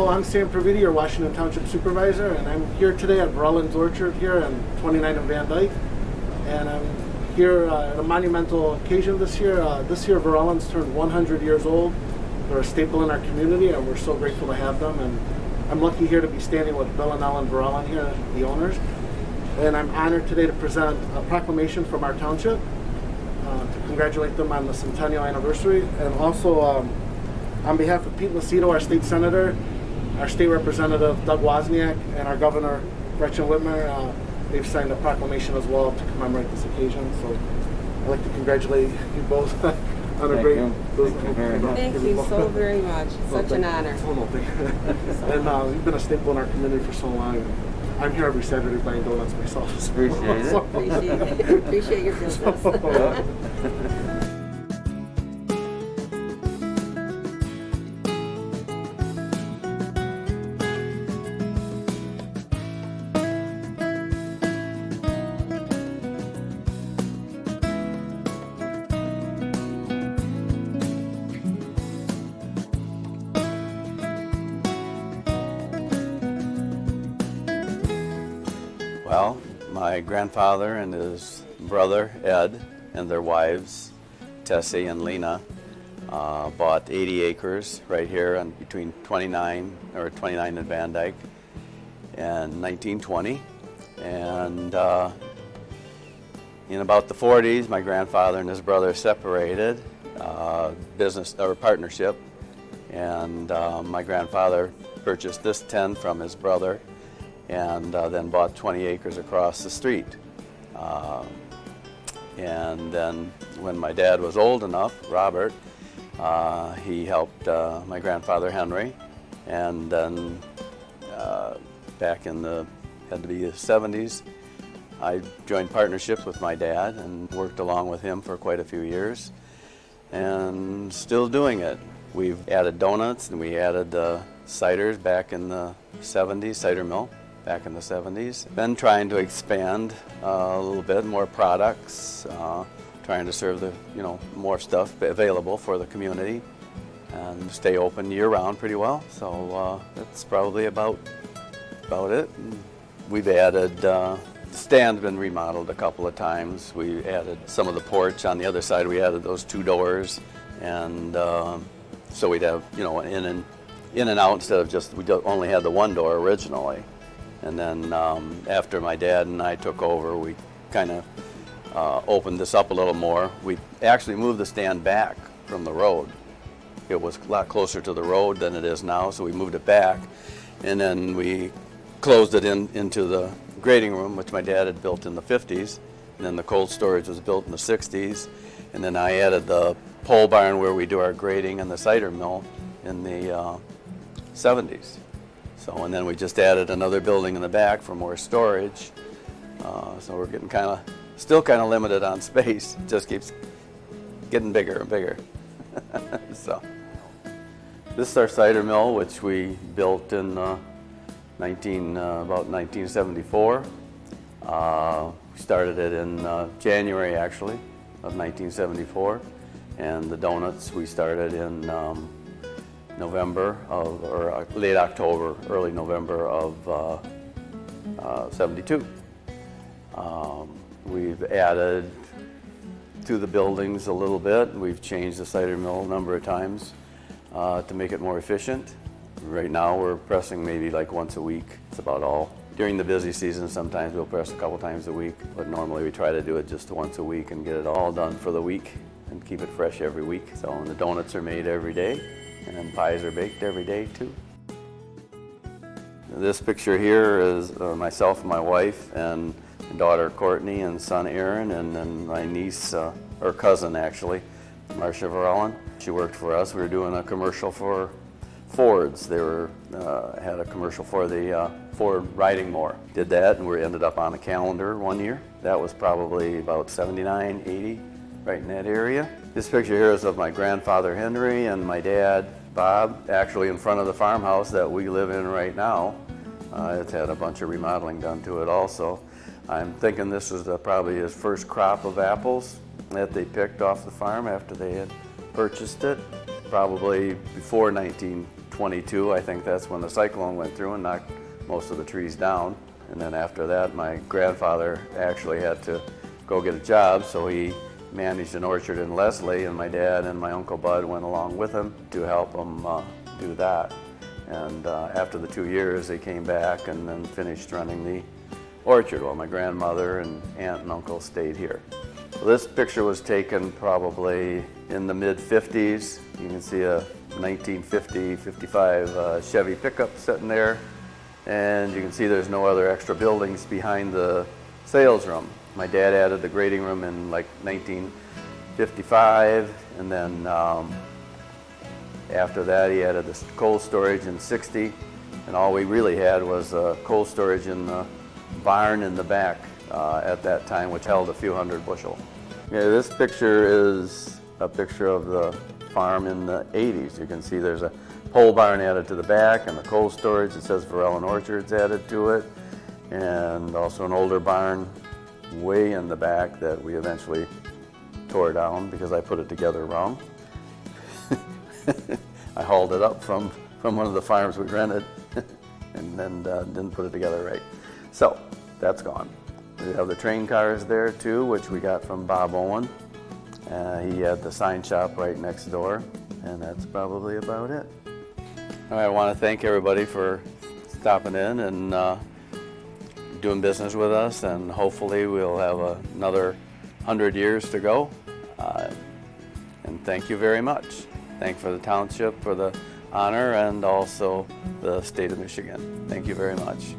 Hello, I'm Sam Praviti, your Washington Township Supervisor, and I'm here today at Verellen's Orchard here on 29 and Van Dyke. And I'm here at a monumental occasion this year. This year, Verellen's turned 100 years old. They're a staple in our community, and we're so grateful to have them. And I'm lucky here to be standing with Bill and Ellen Verellen here, the owners. And I'm honored today to present a proclamation from our township to congratulate them on the centennial anniversary. And also, on behalf of Pete Lucido, our state senator, our state representative Doug Wozniak, and our governor Gretchen Whitmer, they've signed a proclamation as well to commemorate this occasion. So I'd like to congratulate you both on a great. Thank you so very much. Such an honor. And you've been a staple in our community for so long. I'm here every Saturday buying donuts myself. So. Appreciate it. Appreciate your business. Well, my grandfather and his brother Ed and their wives Tessie and Lena bought 80 acres right here on between 29 and Van Dyke in 1920, and in about the 40s my grandfather and his brother separated, business or partnership, and my grandfather purchased this 10 from his brother and then bought 20 acres across the street. And then when my dad was old enough, Robert, he helped my grandfather Henry, and then back in the, had to be the 70s, I joined partnership with my dad and worked along with him for quite a few years, and still doing it. We've added donuts and we added ciders back in the 70s, cider mill back in the 70s. Been trying to expand a little bit, more products, trying to serve the, more stuff available for the community and stay open year-round pretty well. So that's probably about it. We've added, the stand's been remodeled a couple of times. We added some of the porch on the other side. We added those 2 doors, and so we'd have, an in and out instead of just, we only had the 1 door originally. And then after my dad and I took over, we kind of opened this up a little more. We actually moved the stand back from the road. It was a lot closer to the road than it is now, so we moved it back. And then we closed it into the grading room, which my dad had built in the 50s. And then the cold storage was built in the 60s. And then I added the pole barn where we do our grading and the cider mill in the 70s. So, and then we just added another building in the back for more storage. So we're getting still kind of limited on space. It just keeps getting bigger and bigger. So, this is our cider mill, which we built in about 1974. We started it in January, actually, of 1974. And the donuts we started in November or late October, early November of 72. We've added to the buildings a little bit. We've changed the cider mill a number of times to make it more efficient. Right now we're pressing maybe like once a week. That's about all. During the busy season, sometimes we'll press a couple times a week, but normally we try to do it just once a week and get it all done for the week and keep it fresh every week. So the donuts are made every day, and pies are baked every day too. This picture here is myself and my wife and daughter Courtney and son Aaron, and then my niece, or cousin actually, Marcia Verellen. She worked for us. We were doing a commercial for Fords. They had a commercial for the Ford riding mower. Did that, and we ended up on a calendar one year. That was probably about 79, 80, right in that area. This picture here is of my grandfather Henry and my dad Bob, actually in front of the farmhouse that we live in right now. It's had a bunch of remodeling done to it also. I'm thinking this is probably his first crop of apples that they picked off the farm after they had purchased it, probably before 1920. 22, I think that's when the cyclone went through and knocked most of the trees down. And then after that, my grandfather actually had to go get a job, so he managed an orchard in Leslie, and my dad and my Uncle Bud went along with him to help him do that. And after the 2 years, they came back and then finished running the orchard while my grandmother and aunt and uncle stayed here. So this picture was taken probably in the mid-50s. You can see a 1950-55 Chevy pickup sitting there. And you can see there's no other extra buildings behind the sales room. My dad added the grading room in like 1955, and then after that he added the cold storage in 60, and all we really had was cold storage in the barn in the back at that time, which held a few hundred bushel. Yeah, this picture is a picture of the farm in the 80s. You can see there's a pole barn added to the back and the cold storage. It says Verellen Orchards added to it, and also an older barn way in the back that we eventually tore down because I put it together wrong. I hauled it up from one of the farms we rented and then didn't put it together right. So that's gone. We have the train cars there too, which we got from Bob Owen. He had the sign shop right next door, and that's probably about it. I want to thank everybody for stopping in and doing business with us, and hopefully we'll have another 100 years to go. And thank you very much. Thank for the township for the honor, and also the state of Michigan. Thank you very much.